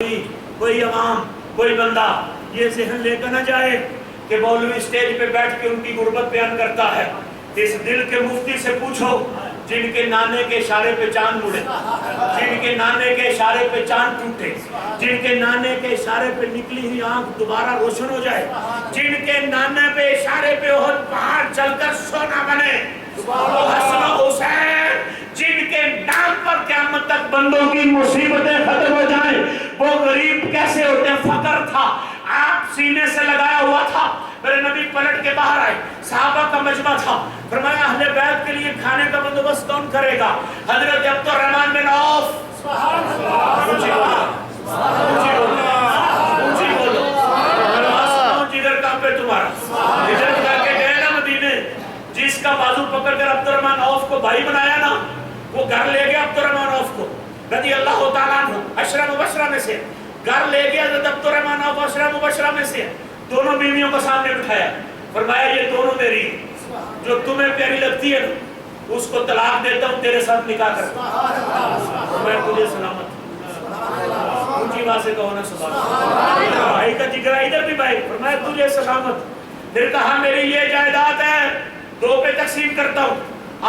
کوئی عوام کوئی بندہ یہ ذہن لے کر نہ جائے کہ مولوی سٹیج پہ بیٹھ کے ان کی غربت بیان کرتا ہے۔ اس دل کے مفتی سے پوچھو جن کے نانے کے اشارے پہ چاند اڑے، جن کے نانے کے اشارے پہ چاند ٹوٹے، جن کے نانے کے اشارے پہ نکلی ہوئی آنکھ دوبارہ روشن ہو جائے، جن کے نانے پہ اشارے پہ احد پہاڑ چل کر سونا بنے، حسن و حسین جن کے نام پر قیامت تک بندوں کی مصیبتیں ختم ہو جائیں۔ وہ غریب کیسے ہوتے ہیں؟ فقر تھا، آپ سینے سے لگایا ہوا تھا۔ میرے نبی پلٹ کے باہر آئے، صحابہ کا مجمع تھا، فرمایا اہل بیت کے لیے کھانے کا بندوبست کون کرے گا؟ حضرت عبد الرحمن بن عوف، سبحان اللہ، اونچی بولو، جگر کانپے تمہارا، ہجرت کر کے گئے نا مدینے، جس کا بازو پکڑ کر عبد الرحمن عوف کو بھائی بنایا نا، وہ گھر لے گیا عبد الرحمن عوف کو رضی اللہ تعالیٰ عنہ، عشرہ مبشرہ میں سے گھر لے گیا حضرت عبد الرحمن عوف، عشرہ مبشرہ میں سے دونوں بیویوں کو سامنے بٹھایا، فرمایا یہ دونوں میری ہیں، جو تمہیں پیاری لگتی ہے اس کو طلاق دیتا ہوں، تیرے ساتھ نکاح کرتا میں تجھے سلامت، اونچی بات سے کہو نا سبحان اللہ، بھائی کا جگر ادھر بھی بھائی، فرمایا تجھے سلامت، پھر کہا میری یہ جائیداد ہے دو پہ تقسیم کرتا ہوں،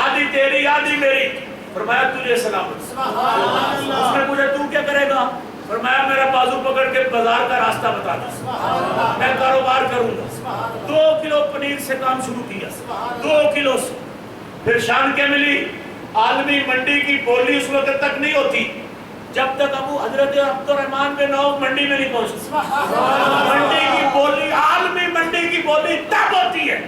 آدھی تیری آدھی میری، فرمایا تجھے سلامت، اس نے پوچھا تو کیا کرے گا؟ فرمایا میرا بازو پکڑ کے بازار کا راستہ بتا دیں، میں کاروبار کروں گا۔ 2 کلو پنیر سے کام شروع کیا، 2 کلو سے، پھر شان کیا ملی؟ عالمی منڈی کی بولی اس وقت تک نہیں ہوتی جب تک ابو حضرت عبد الرحمن بن عوف منڈی میں نہیں پہنچتے۔ منڈی کی بولی، عالمی منڈی کی بولی تب ہوتی ہے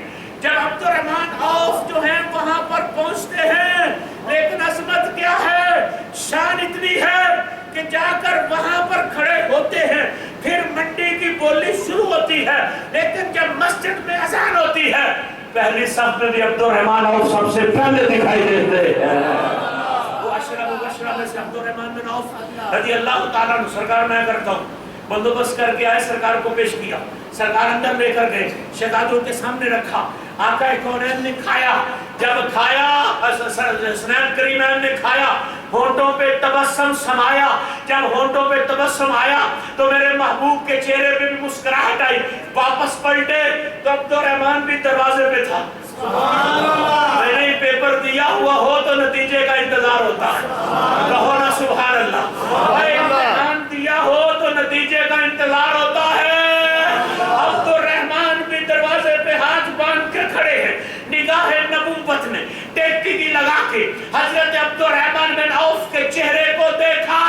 جب عبد الرحمن عوف جو ہیں وہاں پر پہنچتے ہیں، لیکن عظمت کیا ہے، شان اتنی ہے کہ جا کر وہاں پر کھڑے ہوتے ہیں، پھر منڈی کی بولی شروع ہوتی ہے، لیکن جب مسجد میں اذان ہوتی ہے پہلی صف میں بھی عبد الرحمن عوف سب سے پہلے دکھائی دیتے ہیں۔ وہ عشرہ مبشرہ میں سے عبد الرحمن بن عوف رضی اللہ تعالیٰ عنہ، سرکار میں کرتا ہوں، بندوبست کر کے آئے، سرکار کو پیش کیا، سرکار اندر لے کر گئے، شہزادوں کے سامنے رکھا، آقا کونین نے کھایا، جب کھایا حسنین کریمین نے کھایا، ہونٹوں پہ تبسم سمایا، جب ہونٹوں پہ تبسم آیا تو میرے محبوب کے چہرے پہ بھی مسکراہٹ آئی، واپس پلٹے تو عبد الرحمن بھی دروازے پہ تھا۔ میں نے پیپر دیا ہوا ہو تو نتیجے کا انتظار ہوتا ہے، کہو نا سبحان اللہ، امتحان دیا ہو تو نتیجے کا انتظار ہوتا ہے۔ عبد الرحمن بھی دروازے پہ ہاتھ باندھ کے کھڑے ہیں، نگاہ نبوت نے ٹیکی کی لگا کے حضرت عبد الرحمن بن عوف کے چہرے کو دیکھا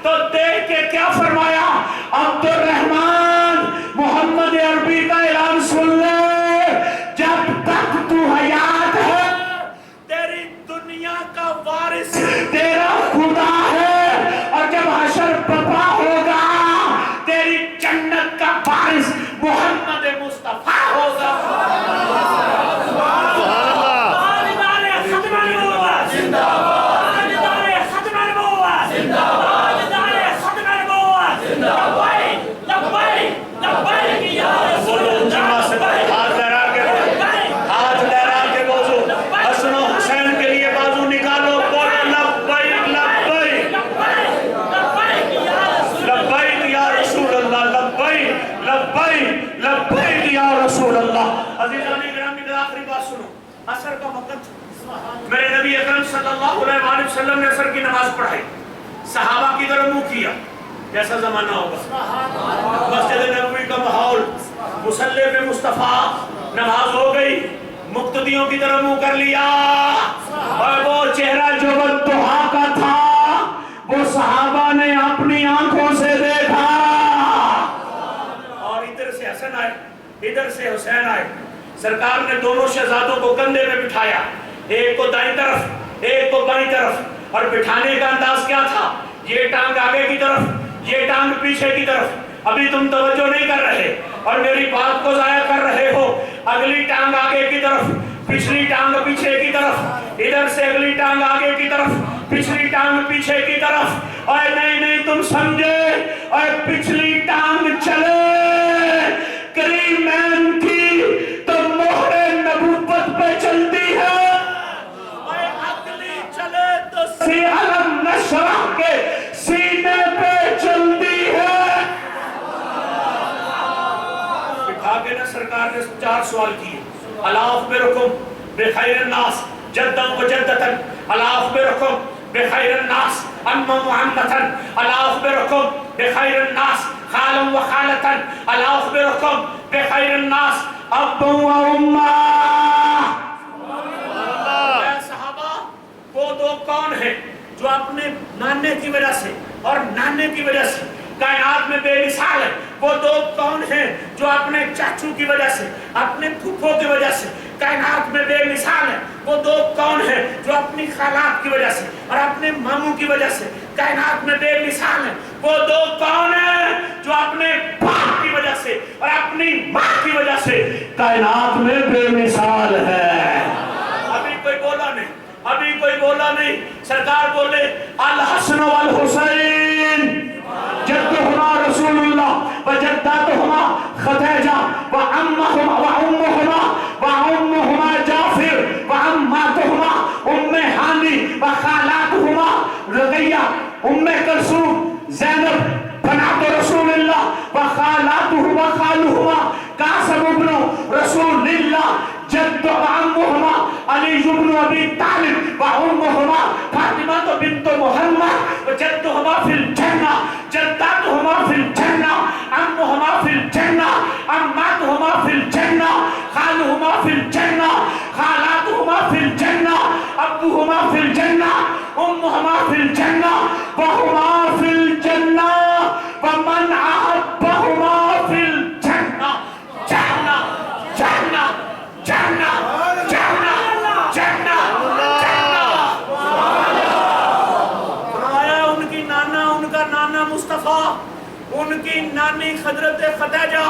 تو دیکھ کے کیا فرمایا؟ عبد الرحمن محمد عربی کا اعلان سن لے، جب تک تو حیات ہے تیری دنیا کا وارث تیرا خدا ہے، اور جب حشر برپا ہوگا تیری جنت کا وارث محمد مصطفیٰ ہوگا۔ عصر کا وقت، میرے نبی اکرم صلی اللہ علیہ وسلم نے عصر کی نماز پڑھائی، صحابہ کی طرف منہ کیا، کیسا زمانہ ہوگا، مسجد نبوی کا ماحول، مصلی پہ مصطفیٰ، نماز ہو گئی، مقتدیوں کی طرف منہ کر لیا، اور وہ چہرہ جو بددعا کا تھا وہ صحابہ نے اپنی آنکھوں سے دیکھا، اور ادھر سے حسن آئے، ادھر سے حسین آئے، سرکار نے دونوں شہزادوں کو کندھے میں بٹھایا، ایک کو دائیں طرف ایک کو بائیں طرف، اور بٹھانے کا انداز کیا تھا؟ یہ ٹانگ آگے کی طرف، یہ ٹانگ پیچھے کی طرف، ابھی تم توجہ نہیں کر رہے اور میری بات کو ضائع کر رہے ہو، اگلی ٹانگ آگے کی طرف، پچھلی ٹانگ پیچھے کی طرف، ادھر سے اگلی ٹانگ آگے کی طرف، پچھلی ٹانگ پیچھے کی طرف، اور نہیں تم سمجھے، اور پچھلی ٹانگ چلے کریمین کی تو مہر نبوت پہ چلتی ہے، اور اگلی چلے تو سی علم نشرح کے سینے پہ چلتی ہے۔ سرکار نے 4 سوال کیے. الا اخبرکم بخیر الناس جدا و جدتا، الا اخبرکم بخیر الناس اما و عمتا، الا اخبرکم بخیر الناس خالا و خالتا، الا اخبرکم بخیر الناس ابا و اما. اے صحابہ، وہ 2 کون ہیں جو اپنے نانے کی وجہ سے اور نانے کی وجہ سے کائنات میں بے مثال ہے؟ وہ 2 کون ہیں جو اپنے چاچو کی وجہ سے، اپنے پھپھو کی وجہ سے کائنات میں بے مثال ہے؟ وہ 2 کون ہیں جو اپنی خالات کی وجہ سے اور اپنے ماموں کی وجہ سے کائنات میں بے مثال ہیں؟ وہ 2 کون ہیں جو اپنے باپ کی وجہ سے اور اپنی ماں کی وجہ سے کائنات میں بے مثال ہے؟ ابھی کوئی بولا نہیں، ابھی کوئی بولا نہیں. سرکار بولے الحسن والحسین جدہما رسول اللہ و جداتہما خدیجہ و امہما جعفر و اماتہما ام ہانی و خالاتہما رقیہ ام کلثوم زینب بنات رسول اللہ و خالاتہما خالہما قاسم ابن رسول اللہ جد و امہما علی بن ابی طالب و امہما فاطمہ بنت محمد و جدہما فی الجنہ جداتہما فی الجنہ امہما فی الجنہ اماتہما فی الجنہ خالہما فی الجنہ خالاتہما فی الجنہ ابوہما فی الجنہ امہما فی الجنہ وہما فی الجنہ ومن احبہما فی الجنہ. جنہ جنہ جنہ جنہ جنہ جنہ. فرمایا ان کی نانا، ان کا نانا مصطفیٰ، ان کی نانی حضرت خدیجہ،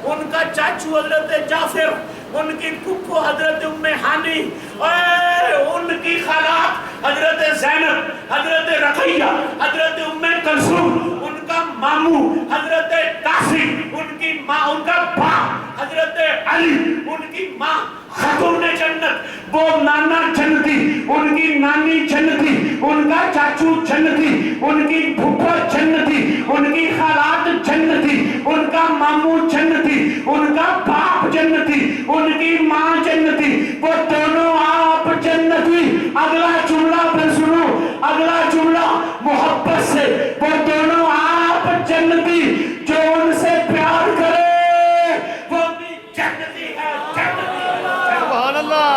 ان کا چاچو حضرت جعفر، ان کی پھپھو حضرت ام ہانی، ان کی خالات حضرت زینب، حضرت رقیہ، حضرت ام کلثوم، ان کا ماموں حضرت قاسم، ان کی ماں، ان کا باپ حضرت علی، ان کی ماں خاتون جنت، وہ نانا جنتی، ان کی نانی جنتی، ان کا چاچو جنتی، ان کی پھپھو جنتی، ان کی خالات جنتی، ان کا ماموں جنتی، ان کا باپ جنتی، ان کی ماں جنتی، وہ دونوں آپ جنتی. اگلا جملہ پھر سنو، اگلا جملہ محبت سے، وہ دونوں آپ جنتی، جو ان سے پیار کرے وہ بھی جنتی ہے. جنتی سبحان اللہ.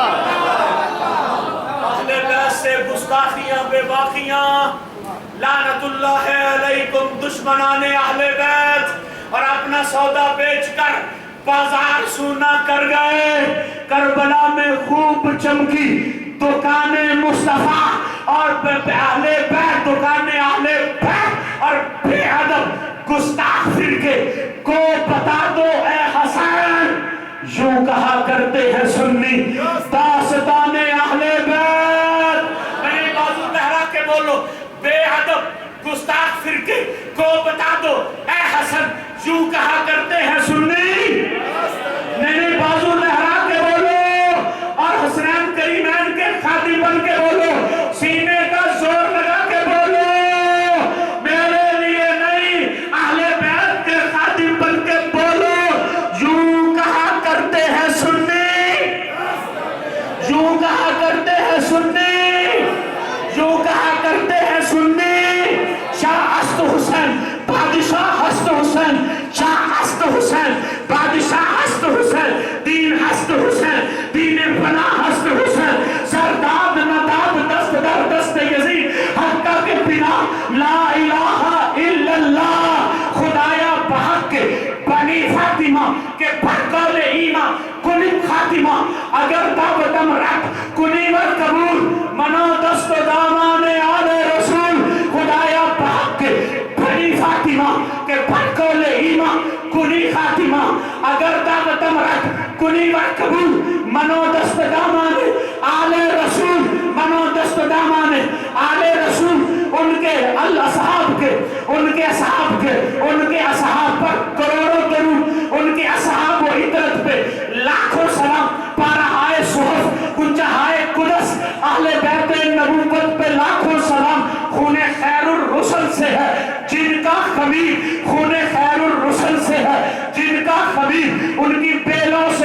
اہل بیت سے گستاخیاں بے باقیاں، لعنت اللہ علیکم دشمنان اہل بیت، اور اپنا سودا بیچ کر بازار سونا کر گئے. کربلا میں خوب چمکی دکان مصطفیٰ اور اہل بیت، دکان اہل بیت اور بے ادب گستاخ فرقے کو بتا دو اے حسین. یوں کہا کرتے ہیں سنی داستان اہل بیت. میرے بازو لہرا کے بولو، بے ادب گستاخ فرقے کو بتا دو اے حسن، یوں کہا کرتے ہیں سنی. میرے بازو لہرا کے بولو اور حسنین کریمین کے خادم بن کے بولو، سینے کا زور لگا کے بولو، میرے لیے نہیں اہل بیت کے خادم بن کے بولو، یوں کہا کرتے ہیں سنی، یوں کہا کرتے ہیں سنی، یوں کہا کرتے ہیں سنی. شاہ ہست حسین بادشاہ ہست حسین، شاہ ہست حسین بادشاہ ہست حسین، دین ہست حسین، دین فنا ہست حسین، سرداد نداد دست در دست یزید، حقہ کے بنا لا الہ الا اللہ. خدایا بحق کے بنی فاطمہ کے بھرکول ایمان کنی خاتمہ، اگر دعوتم رب کنی و قبول منو دست دامان آل رسول. خدایا بحق کے بنی فاطمہ کے بھرکول ایمان کنی خاتمہ، اگر دعوتم رب کنی و قبول منو دست دامان آل رسول، منو دست دامان آل رسول. ان کے اصحاب کے، ان کے اصحاب کے، ان کے اصحاب پر کروڑوں درود، ان کے اصحاب و عطرت پہ لاکھوں سلام. پارہائے صحف کنچہائے قدس اہل بیت نبوت پہ لاکھوں سلام. خون خیر الرسل سے ہے جن کا خبیر، خون خیر الرسل سے ہے جن کا خبیر، ان کی بیلوں سے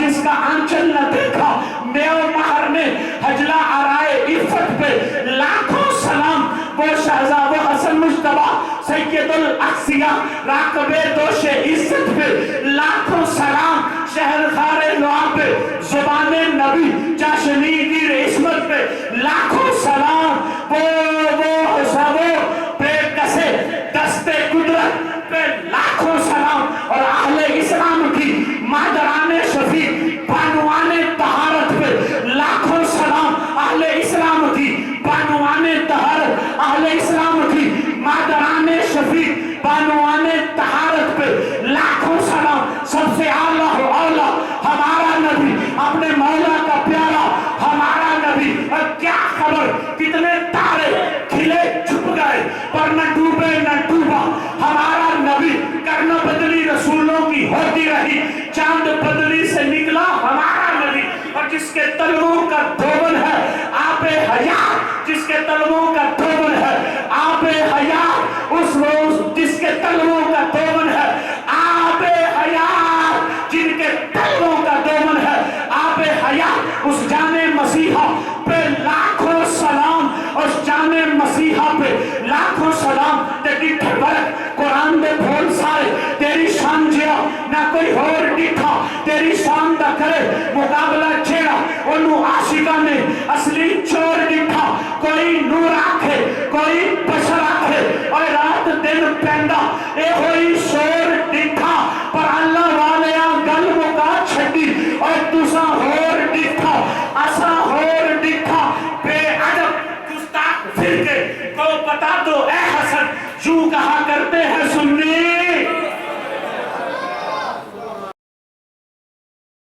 جس کا آنچل نہ دیکھا، میو مہر نے حجلہ آرائے عفت پہ لاکھوں سلام، وہ شہزاد و حسن مجتبہ سید الاقصیاء راکب دوش عزت پہ لاکھوں سلام، شہرخار لعاب پہ زبان نبی جاشنی گیر عصمت پہ لاکھوں سلام، وہ بے کسے دست قدرت پہ لاکھوں سلام، اور اہل اسلام کی مادران شفیع بانوان طہارت پہ لاکھوں سلام، اہل اسلام کی بانوان طہارت، اہل اسلام کی مادران شفیع بانوان طہارت پہ لاکھوں سلام۔ سب سے اعلیٰ و اولیٰ ہمارا نبی، اپنے مولا کا پیارا ہمارا نبی، اور کیا خبر کتنے تارے کھلے چھپ گئے پر نہ ڈوبے نہ ڈوبا ہمارا نبی، کرن بدلی رسولوں کی ہوتی رہی، چاند بدلی سے نکلا ہمارا نبی، اور جس کے تلووں کا دھوبن ہے آب حیات، جس کے تلووں کا دھوبن ہے آب حیات، اس روز جس کے تلووں کا دھوبن ہے آب حیات، جن کے تلووں کا دھوبن ہے آب حیات، اس جانے مسیحا پہ لاکھوں سلام، اس جانے مسیحا پہ لاکھوں سلام۔ تیری ٹھبرک قرآن دے بھول سارے تیری شان جیا نہ کوئی اور ڈٹھا، تیری شان دا کرے مقابلہ چھیڑا، انہوں عاشقہ نے اصلی چور ڈٹھا، کوئی نور آکھے کوئی بشر آکھے، اور رات دن پیندا اے ہوئی شور ڈٹھا، پر اللہ والیاں گل مکا چھٹی، اور تساں ہور ڈٹھا اسا ہور ڈٹھا، بے عدب گستاخ فرقے کو بتا دو اے حسن، یوں کہا کرتے ہیں سنی